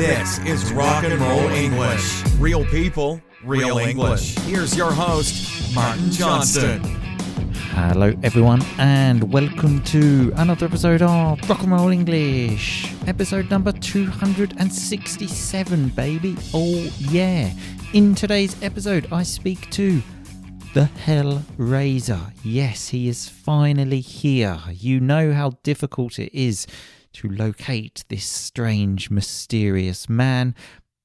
This is RnR English. Real people, real English. Here's your host, Martin Johnston. Hello everyone and welcome to another episode of RnR English. Episode number 267, baby. Oh yeah. In today's episode I speak to the Hellraiser. Yes, he is finally here. You know how difficult it is to locate this strange, mysterious man,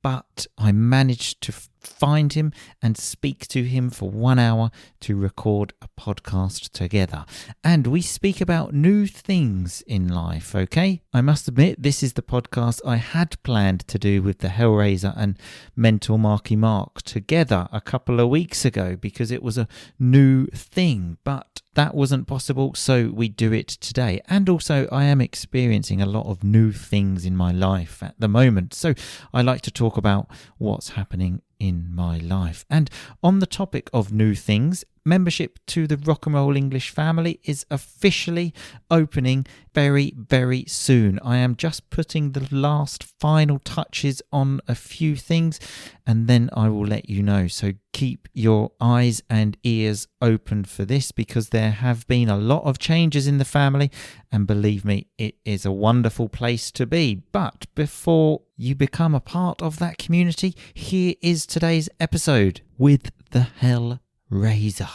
but I managed to find him and speak to him for 1 hour to record a podcast together. And we speak about new things in life, okay? I must admit, this is the podcast I had planned to do with the Hellraiser and Mental Marky Mark together a couple of weeks ago because it was a new thing, but that wasn't possible, so we do it today. And also, I am experiencing a lot of new things in my life at the moment, so I like to talk about what's happening in my life. And on the topic of new things, membership to the RnR English family is officially opening very, very soon. I am just putting the last final touches on a few things and then I will let you know. So keep your eyes and ears open for this because there have been a lot of changes in the family and believe me, it is a wonderful place to be. But before you become a part of that community, here is today's episode with the Hellraiser.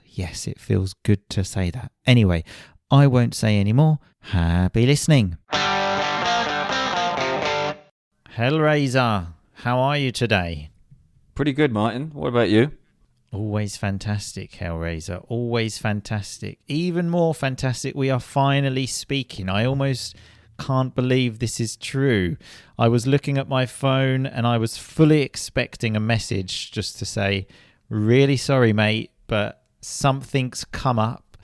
Yes, it feels good to say that. Anyway, I won't say any more. Happy listening. Hellraiser, how are you today? Pretty good, Martin. What about you? Always fantastic, Hellraiser. Always fantastic. Even more fantastic, we are finally speaking. I almost can't believe this is true. I was looking at my phone and I was fully expecting a message just to say, really sorry, mate, but something's come up.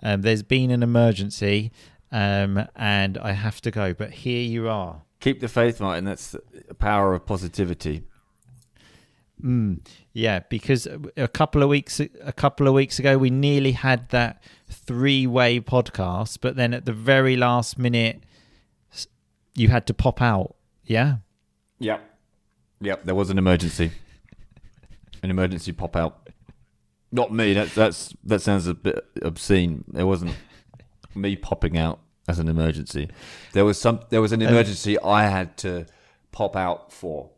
There's been an emergency and I have to go. But here you are. Keep the faith, Martin. That's the power of positivity. Yeah, because a couple of weeks ago, we nearly had that 3-way podcast. But then at the very last minute, you had to pop out. Yeah? Yep. There was an emergency. An emergency pop out. Not me. That sounds a bit obscene. It wasn't me popping out as an emergency. There was an emergency I had to pop out for.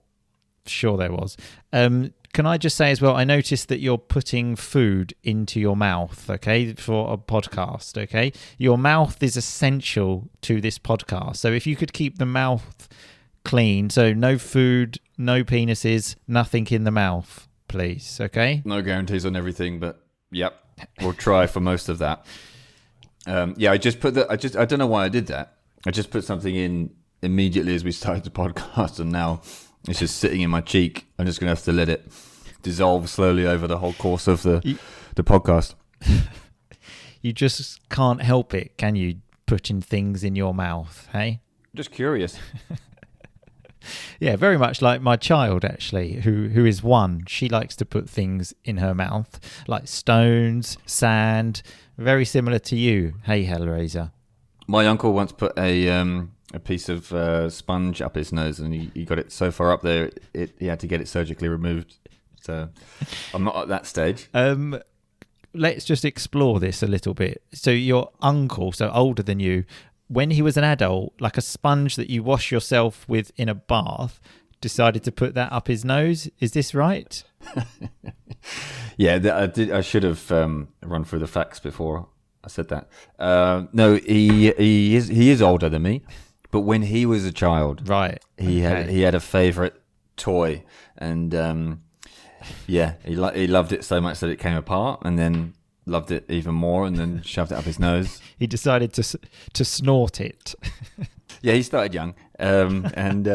Sure, there was. Can I just say as well? I noticed that you're putting food into your mouth. Okay, for a podcast. Okay, your mouth is essential to this podcast. So if you could keep the mouth clean, so no food, no penises, nothing in the mouth. Please, okay? No guarantees on everything, but yep, we'll try for most of that. I just put I don't know why I did that. I just put something in immediately as we started the podcast, and now it's just sitting in my cheek. I'm just going to have to let it dissolve slowly over the whole course of the podcast. You just can't help it, can you? Putting things in your mouth, hey? Just curious. Yeah, very much like my child, actually, who is 1. She likes to put things in her mouth, like stones, sand, very similar to you. Hey, Hellraiser. My uncle once put a piece of sponge up his nose, and he got it so far up there, he had to get it surgically removed. So I'm not at that stage. Let's just explore this a little bit. So your uncle, so older than you, when he was an adult, like a sponge that you wash yourself with in a bath, decided to put that up his nose. Is this right? Yeah, I should have run through the facts before I said that. No, he is older than me, but when he was a child, right, he had a favorite toy, and he loved it so much that it came apart, and then loved it even more, and then shoved it up his nose. He decided to snort it. Yeah, he started young, and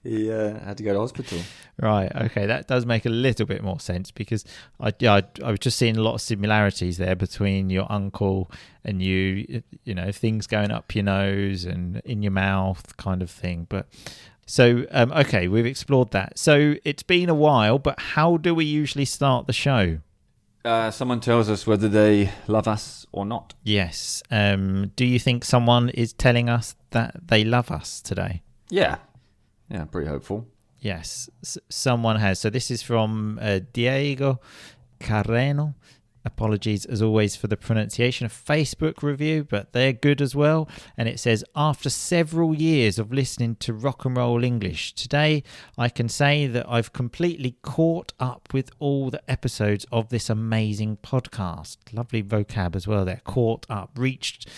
he had to go to hospital. Right, okay, that does make a little bit more sense because I was just seeing a lot of similarities there between your uncle and you know, things going up your nose and in your mouth kind of thing. But so, okay, we've explored that. So it's been a while, but how do we usually start the show? Someone tells us whether they love us or not. Yes. Do you think someone is telling us that they love us today? Yeah. Yeah, pretty hopeful. Yes, someone has. So this is from Diego Carreno. Apologies as always for the pronunciation. A Facebook review, but they're good as well. And it says, after several years of listening to RnR English, today I can say that I've completely caught up with all the episodes of this amazing podcast. Lovely vocab as well there. Caught up, reached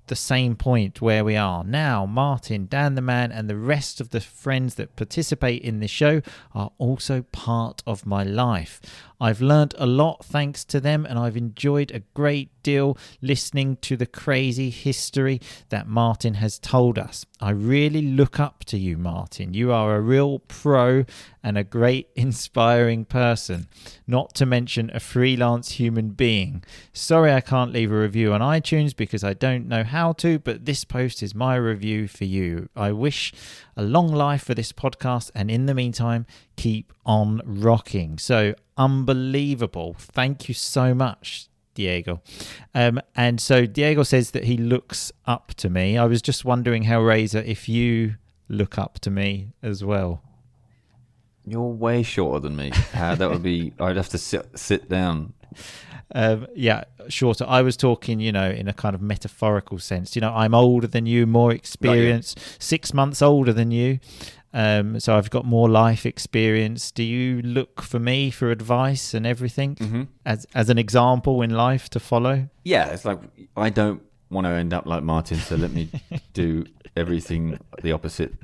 the same point where we are now. Martin, Dan the Man, and the rest of the friends that participate in this show are also part of my life. I've learnt a lot thanks to them, and I've enjoyed a great deal listening to the crazy history that Martin has told us. I really look up to you, Martin. You are a real pro and a great inspiring person, not to mention a freelance human being. Sorry I can't leave a review on iTunes because I don't know how to, but this post is my review for you. I wish a long life for this podcast, and in the meantime, keep on rocking. So unbelievable. Thank you so much, Diego. And so Diego says that he looks up to me. I was just wondering, Hellraiser, if you look up to me as well. You're way shorter than me. That would be... I'd have to sit down. Yeah, shorter. I was talking, in a kind of metaphorical sense. I'm older than you, more experienced, 6 months older than you. So I've got more life experience. Do you look for me for advice and everything as an example in life to follow? Yeah, it's like I don't want to end up like Martin, so let me do everything the opposite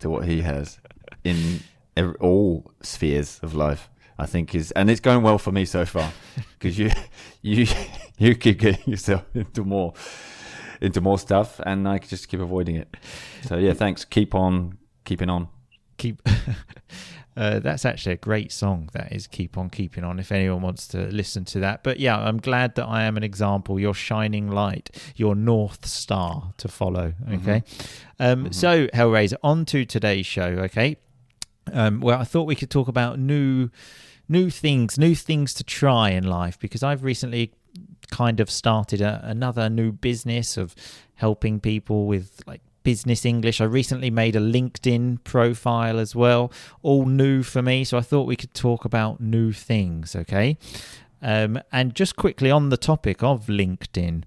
to what he has in all spheres of life. I think and it's going well for me so far because you keep getting yourself into more stuff, and I just keep avoiding it. So yeah, thanks. Keep on keeping on. That's actually a great song. That is "Keep On Keeping On." If anyone wants to listen to that, but yeah, I'm glad that I am an example. Your shining light, your North Star to follow. Okay, so Hellraiser, on to today's show. Okay. Well, I thought we could talk about new things to try in life, because I've recently kind of started another new business of helping people with like business English. I recently made a LinkedIn profile as well, all new for me. So I thought we could talk about new things, okay? And just quickly on the topic of LinkedIn,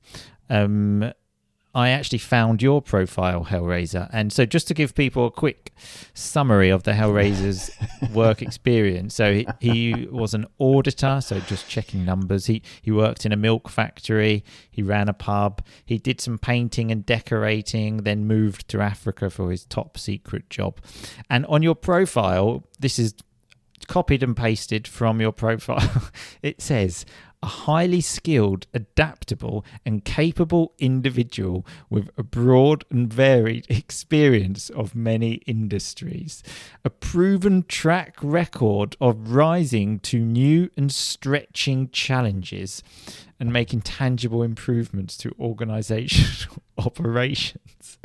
I actually found your profile, Hellraiser. And so just to give people a quick summary of the Hellraiser's work experience. So he was an auditor, so just checking numbers. He worked in a milk factory. He ran a pub. He did some painting and decorating, then moved to Africa for his top secret job. And on your profile, this is copied and pasted from your profile. It says, a highly skilled, adaptable and capable individual with a broad and varied experience of many industries. A proven track record of rising to new and stretching challenges and making tangible improvements to organizational operations.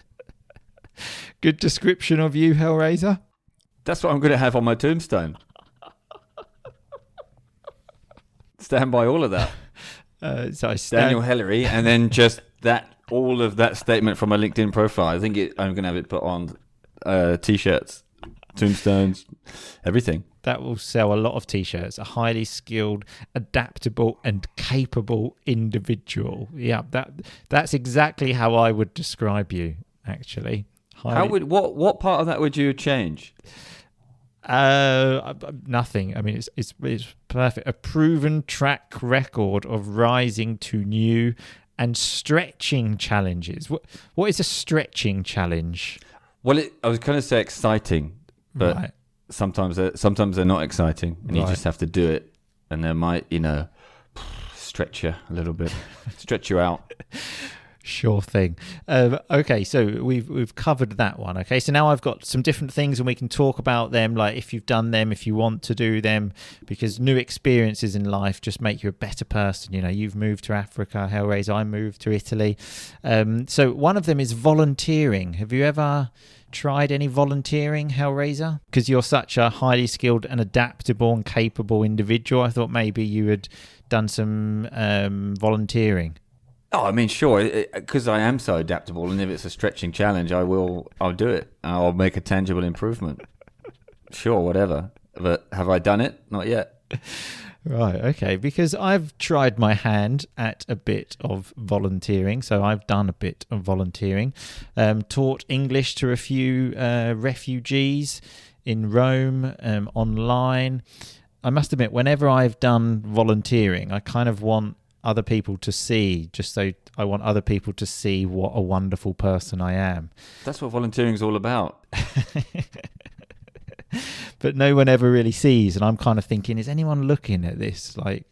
Good description of you, Hellraiser. That's what I'm going to have on my tombstone. Stand by all of that. So I Daniel Hellery, and then just all of that statement from my LinkedIn profile. I think I'm going to have it put on T-shirts, tombstones, everything. That will sell a lot of T-shirts. A highly skilled, adaptable, and capable individual. Yeah, that's exactly how I would describe you. Actually, what part of that would you change? Nothing. I mean, it's perfect. A proven track record of rising to new and stretching challenges. What is a stretching challenge? Well, I was going to say exciting, but right. sometimes they're not exciting, and you just have to do it, and they might, stretch you a little bit, stretch you out. Sure thing. Okay, so we've covered that one. Okay, so now I've got some different things, and we can talk about them, like if you've done them, if you want to do them, because new experiences in life just make you a better person. You've moved to Africa, Hellraiser. I moved to Italy. So one of them is volunteering. Have you ever tried any volunteering, Hellraiser? Because you're such a highly skilled and adaptable and capable individual, I thought maybe you had done some volunteering. Oh, I mean, sure, because I am so adaptable, and if it's a stretching challenge, I'll do it. I'll make a tangible improvement. Sure, whatever. But have I done it? Not yet. Right, okay, because I've tried my hand at a bit of volunteering, so I've done a bit of volunteering, taught English to a few refugees in Rome online. I must admit, whenever I've done volunteering, I kind of want other people to see, I want other people to see what a wonderful person I am. That's what volunteering is all about. But no one ever really sees, and I'm kind of thinking, is anyone looking at this? Like,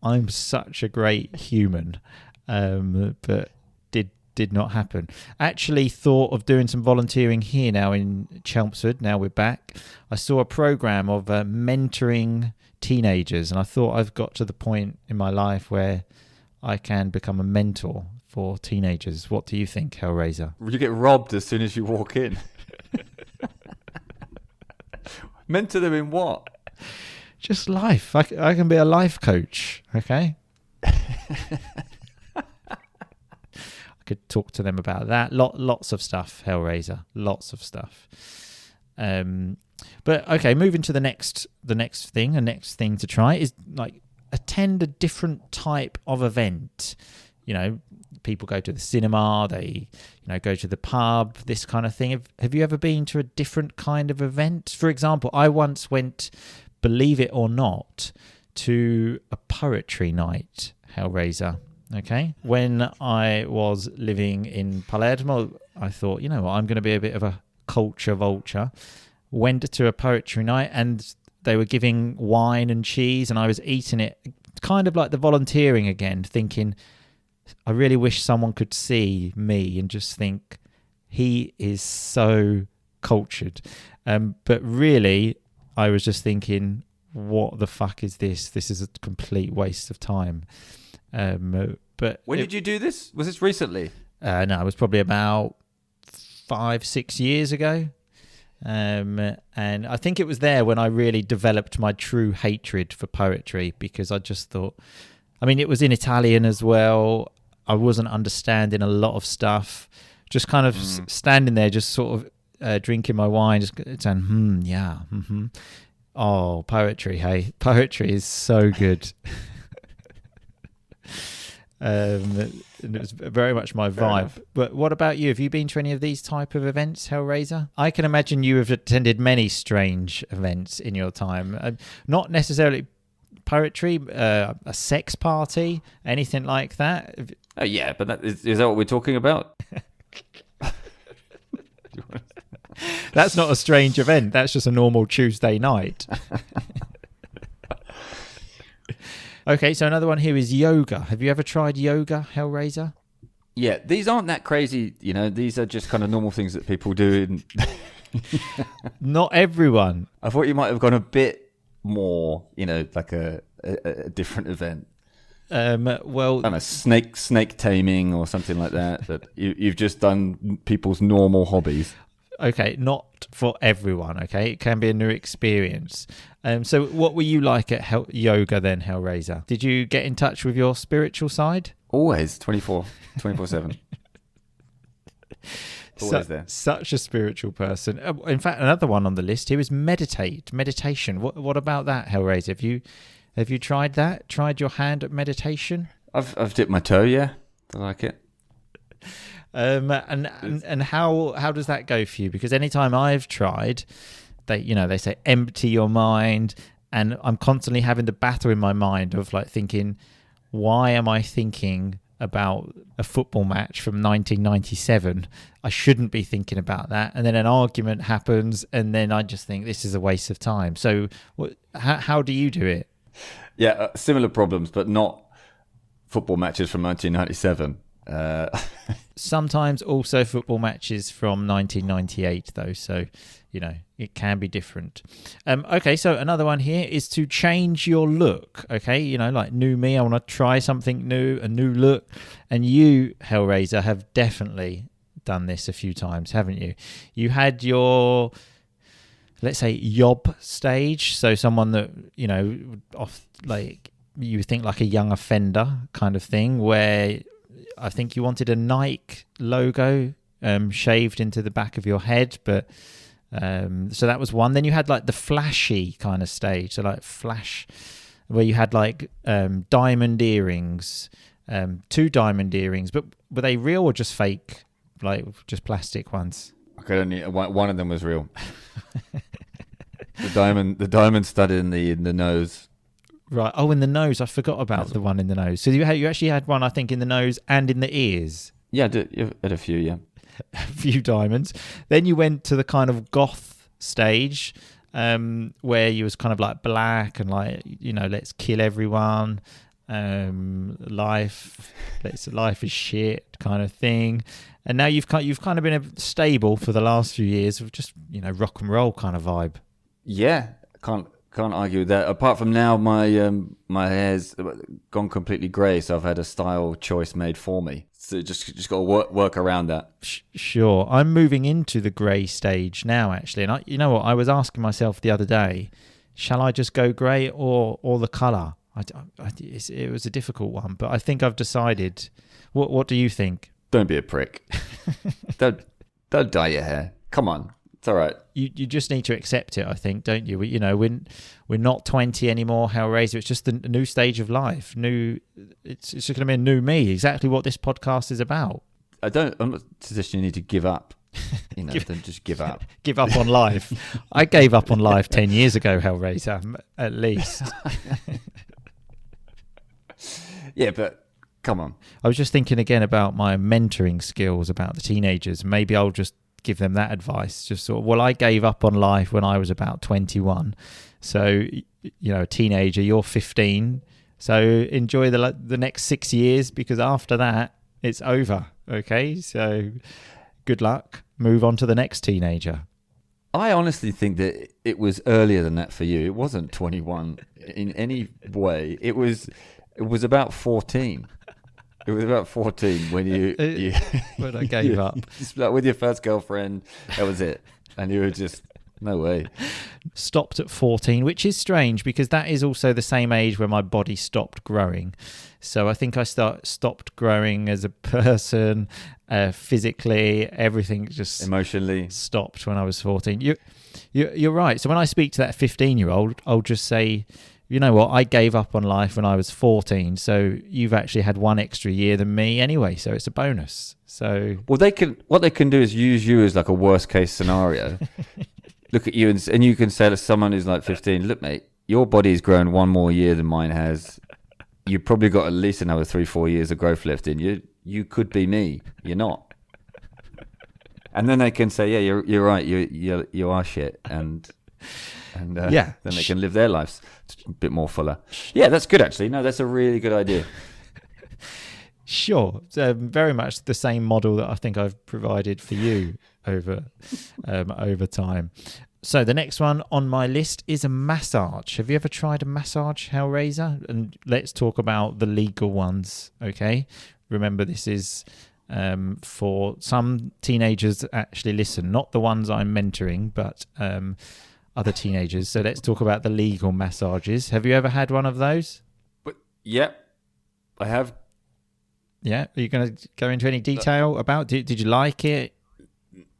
I'm such a great human, but did not happen. Actually thought of doing some volunteering here now in Chelmsford. Now we're back. I saw a program of mentoring teenagers, and I thought I've got to the point in my life where I can become a mentor for teenagers. What do you think, Hellraiser? You get robbed as soon as you walk in. Mentor them in what? Just life. I can be a life coach, okay? I could talk to them about that. Lots of stuff, Hellraiser. Lots of stuff. But okay, moving to the next thing to try is like attend a different type of event. You know, people go to the cinema, they go to the pub, this kind of thing. Have you ever been to a different kind of event? For example, I once went, believe it or not, to a poetry night, Hellraiser. Okay, when I was living in Palermo, I thought, you know what, I'm going to be a bit of a culture vulture. Went to a poetry night, and they were giving wine and cheese, and I was eating it, kind of like the volunteering again, thinking, I really wish someone could see me and just think, he is so cultured. But really, I was just thinking, what the fuck is this? This is a complete waste of time. But when did you do this? Was this recently? No, it was probably about 5-6 years ago. And I think it was there when I really developed my true hatred for poetry, because I just thought, I mean, it was in Italian as well. I wasn't understanding a lot of stuff. Just kind of standing there, just sort of drinking my wine, just saying, yeah, mm-hmm. Oh, poetry, hey. Poetry is so good. And it was very much my vibe. But what about you? Have you been to any of these type of events, Hellraiser? I can imagine you have attended many strange events in your time. Not necessarily poetry, a sex party, anything like that. Yeah, but is that what we're talking about? That's not a strange event. That's just a normal Tuesday night. Okay, so another one here is yoga. Have you ever tried yoga, Hellraiser? Yeah, these aren't that crazy. You know, these are just kind of normal things that people do. Not everyone. I thought you might have gone a bit more, like a different event. Well, I don't know, snake taming or something like that. But you've just done people's normal hobbies. Okay, not for everyone, okay? It can be a new experience. So what were you like at yoga then, Hellraiser? Did you get in touch with your spiritual side? Always, 24/7. Always there. Such a spiritual person. In fact, another one on the list here is meditation. What about that, Hellraiser? Have you tried that? Tried your hand at meditation? I've dipped my toe, yeah. I like it. And how does that go for you? Because anytime I've tried, they say empty your mind, and I'm constantly having the battle in my mind of like thinking, why am I thinking about a football match from 1997? I shouldn't be thinking about that. And then an argument happens, and then I just think this is a waste of time. So how do you do it? Yeah, similar problems, but not football matches from 1997. Sometimes also football matches from 1998 though, so it can be different. Okay, so another one here is to change your look. Okay, like new me, I want to try something new, a new look. And you, Hellraiser, have definitely done this a few times, haven't you? You had your, let's say, yob stage, so someone that off like you think like a young offender kind of thing, where I think you wanted a Nike logo shaved into the back of your head, but so that was one. Then you had like the flashy kind of stage, so like flash, where you had like diamond earrings, 2 diamond earrings, but were they real or just fake, like just plastic ones? Okay, one of them was real. the diamond studded in the nose. Right. Oh, in the nose. I forgot about the one in the nose. So you actually had one, I think, in the nose and in the ears. Yeah, I had a few, yeah. A few diamonds. Then you went to the kind of goth stage, where you was kind of like black and like, let's kill everyone. Life is shit kind of thing. And now you've kind of been stable for the last few years of just, rock and roll kind of vibe. Yeah, can't argue with that. Apart from now, my hair's gone completely grey, so I've had a style choice made for me. So just got to work around that. Sure, I'm moving into the grey stage now, actually. And you know what? I was asking myself the other day, shall I just go grey or the colour? It was a difficult one, but I think I've decided. What do you think? Don't be a prick. don't dye your hair. Come on. It's all right. You just need to accept it, I think, don't you? We're not 20 anymore, Hellraiser. It's just a new stage of life. It's just going to be a new me. Exactly what this podcast is about. I'm not suggesting you need to give up. Don't just give up. Give up on life. I gave up on life 10 years ago, Hellraiser, at least. Yeah, but come on. I was just thinking again about my mentoring skills about the teenagers. Maybe I'll just give them that advice. Just sort of, I gave up on life when I was about 21. So, a teenager, you're 15. So enjoy the next 6 years, because after that, it's over. Okay? So good luck. Move on to the next teenager. I honestly think that it was earlier than that for you. It wasn't 21 in any way. It was about 14. It was about 14 when you when I gave up. Like with your first girlfriend, that was it. And you were just, no way. Stopped at 14, which is strange because that is also the same age where my body stopped growing. So I think I stopped growing as a person, physically, everything just emotionally stopped when I was 14. You're right. So when I speak to that 15-year-old, I'll just say, you know what, I gave up on life when I was 14, so you've actually had one extra year than me anyway, so it's a bonus. So what they can do is use you as like a worst case scenario. Look at you and you can say to someone who's like 15, look mate, your body's grown one more year than mine has. You've probably got at least another 3-4 years of growth left in you. You could be me. You're not. And then they can say, yeah, you're right. You are shit. And then they can live their lives a bit more fuller. Yeah, that's good actually. No, that's a really good idea. Sure. Very much the same model that I think I've provided for you over time. So the next one on my list is a massage. Have you ever tried a massage, Hellraiser? And let's talk about the legal ones, okay? Remember, this is for some teenagers that actually listen, not the ones I'm mentoring, but other teenagers. So let's talk about the legal massages. Have you ever had one of those? Yep, I have. Yeah, are you going to go into any detail about? Did you like it?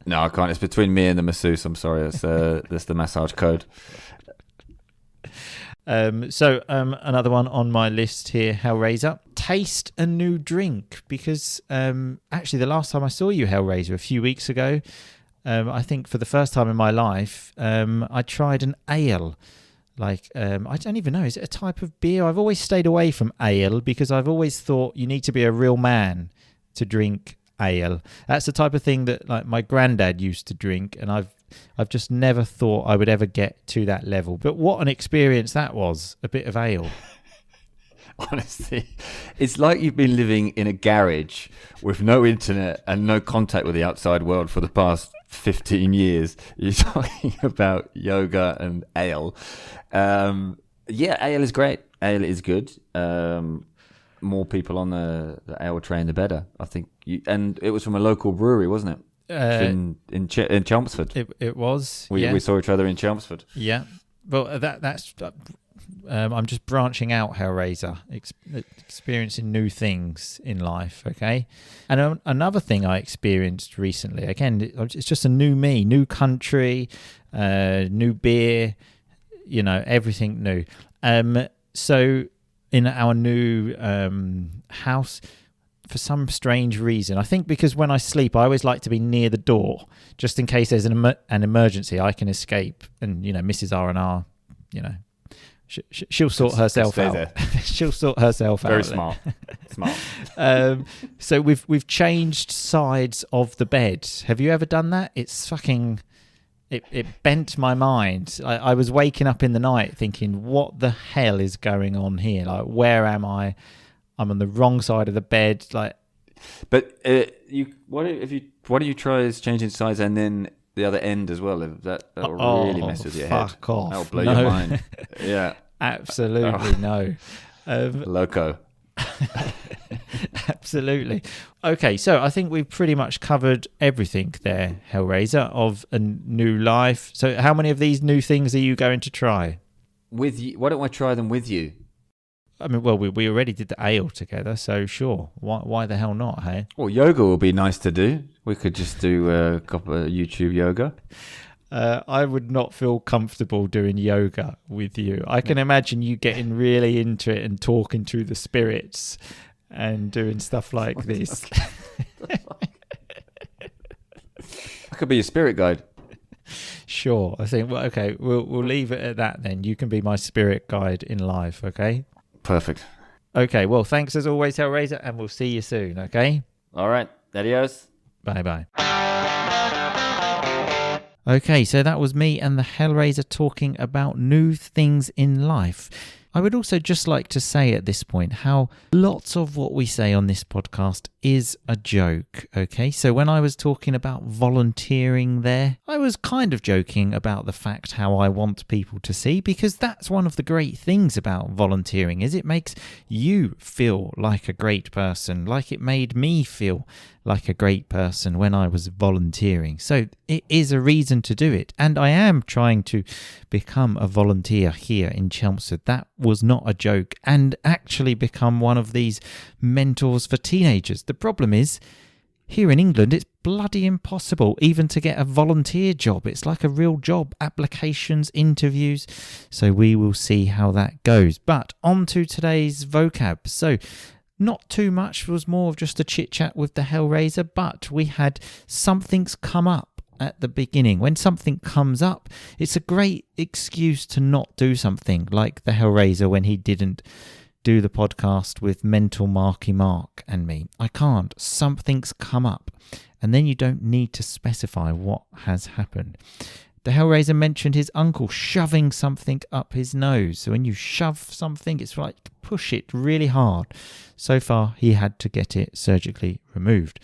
No, I can't. It's between me and the masseuse. I'm sorry. That's the massage code. So another one on my list here, Hellraiser. Taste a new drink, because actually the last time I saw you, Hellraiser, a few weeks ago, I think for the first time in my life, I tried an ale. I don't even know, is it a type of beer? I've always stayed away from ale because I've always thought you need to be a real man to drink ale. That's the type of thing that like my granddad used to drink, and I've just never thought I would ever get to that level. But what an experience that was, a bit of ale. Honestly, it's like you've been living in a garage with no internet and no contact with the outside world for the past 15 years. You're talking about yoga and ale. Yeah, ale is great. Ale is good. More people on the ale train, the better, I think. And it was from a local brewery, wasn't it? In Chelmsford. It was. We saw each other in Chelmsford. Yeah. Well, that's I'm just branching out, Hellraiser, experiencing new things in life, okay? And another thing I experienced recently, again, it's just a new me, new country, new beer, everything new. So in our new house, for some strange reason, I think because when I sleep, I always like to be near the door, just in case there's an emergency, I can escape. And Mrs. RnR, she'll sort herself out. She'll sort herself out. Very smart. So we've changed sides of the bed. Have you ever done that? It's fucking. It bent my mind. I was waking up in the night thinking, what the hell is going on here? Like, where am I? I'm on the wrong side of the bed. But why don't you try changing sides and then the other end as well? That'll really mess with your head. Fuck off. That'll blow your mind. Yeah. Absolutely no. Loco. Absolutely. Okay, so I think we've pretty much covered everything there, Hellraiser, of a new life. So how many of these new things are you going to try? With you? Why don't I try them with you? I mean, well, we already did the ale together, so sure. Why the hell not, hey? Well, yoga will be nice to do. We could just do a couple of YouTube yoga. I would not feel comfortable doing yoga with you. I can imagine you getting really into it and talking to the spirits and doing stuff like this. I could be your spirit guide. Sure. I think, well, okay, we'll leave it at that then. You can be my spirit guide in life, okay? Perfect. Okay, well, thanks as always, Hellraiser, and we'll see you soon, okay? All right. Adios. Bye-bye. Okay, so that was me and the Hellraiser talking about new things in life. I would also just like to say at this point how lots of what we say on this podcast is a joke, okay? So when I was talking about volunteering there, I was kind of joking about the fact how I want people to see, because that's one of the great things about volunteering, is it makes you feel like a great person, like it made me feel like a great person when I was volunteering. So it is a reason to do it. And I am trying to become a volunteer here in Chelmsford. That was not a joke, and actually become one of these mentors for teenagers. The problem is, here in England, it's bloody impossible even to get a volunteer job. It's like a real job, applications, interviews. So we will see how that goes. But on to today's vocab. So not too much, was more of just a chit chat with the Hellraiser, but we had something's come up at the beginning. When something comes up, it's a great excuse to not do something, like the Hellraiser when he didn't do the podcast with mental Marky Mark and me. I can't. Something's come up. And then you don't need to specify what has happened. The Hellraiser mentioned his uncle shoving something up his nose. So when you shove something, it's like push it really hard. So far, he had to get it surgically removed.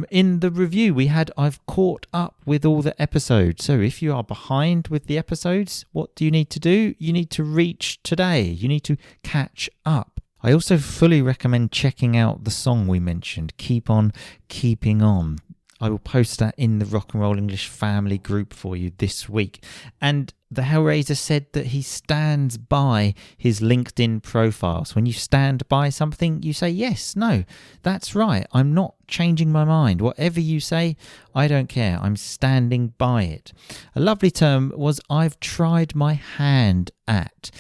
In the review we had, I've caught up with all the episodes. So if you are behind with the episodes, what do you need to do? You need to reach today. You need to catch up. I also fully recommend checking out the song we mentioned, Keep On Keeping On. I will post that in the RnR English family group for you this week. And the Hellraiser said that he stands by his LinkedIn profile. So when you stand by something, you say, yes, no, that's right. I'm not changing my mind. Whatever you say, I don't care. I'm standing by it. A lovely term was I've tried my hand at.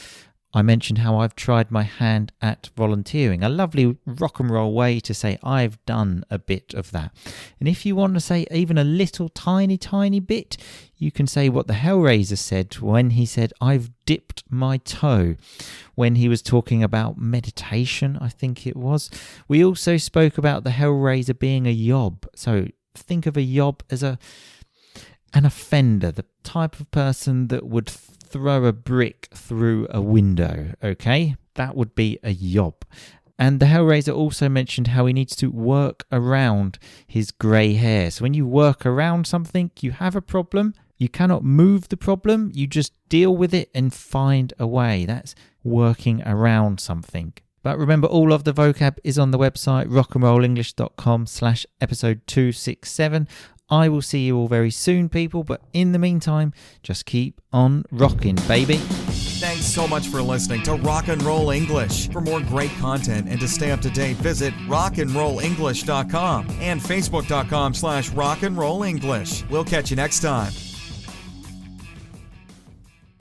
I mentioned how I've tried my hand at volunteering. A lovely rock and roll way to say I've done a bit of that. And if you want to say even a little tiny bit, you can say what the Hellraiser said when he said I've dipped my toe, when he was talking about meditation, I think it was. We also spoke about the Hellraiser being a yob. So think of a yob as an offender, the type of person that would throw a brick through a window, okay? That would be a yob. And the Hellraiser also mentioned how he needs to work around his grey hair. So when you work around something, you have a problem. You cannot move the problem. You just deal with it and find a way. That's working around something. But remember, all of the vocab is on the website, rockandrollenglish.com/episode 267. I will see you all very soon, people, but in the meantime, just keep on rocking, baby. Thanks so much for listening to RocknR English. For more great content and to stay up to date, visit rocknrollenglish.com and facebook.com/rocknrollenglish. We'll catch you next time.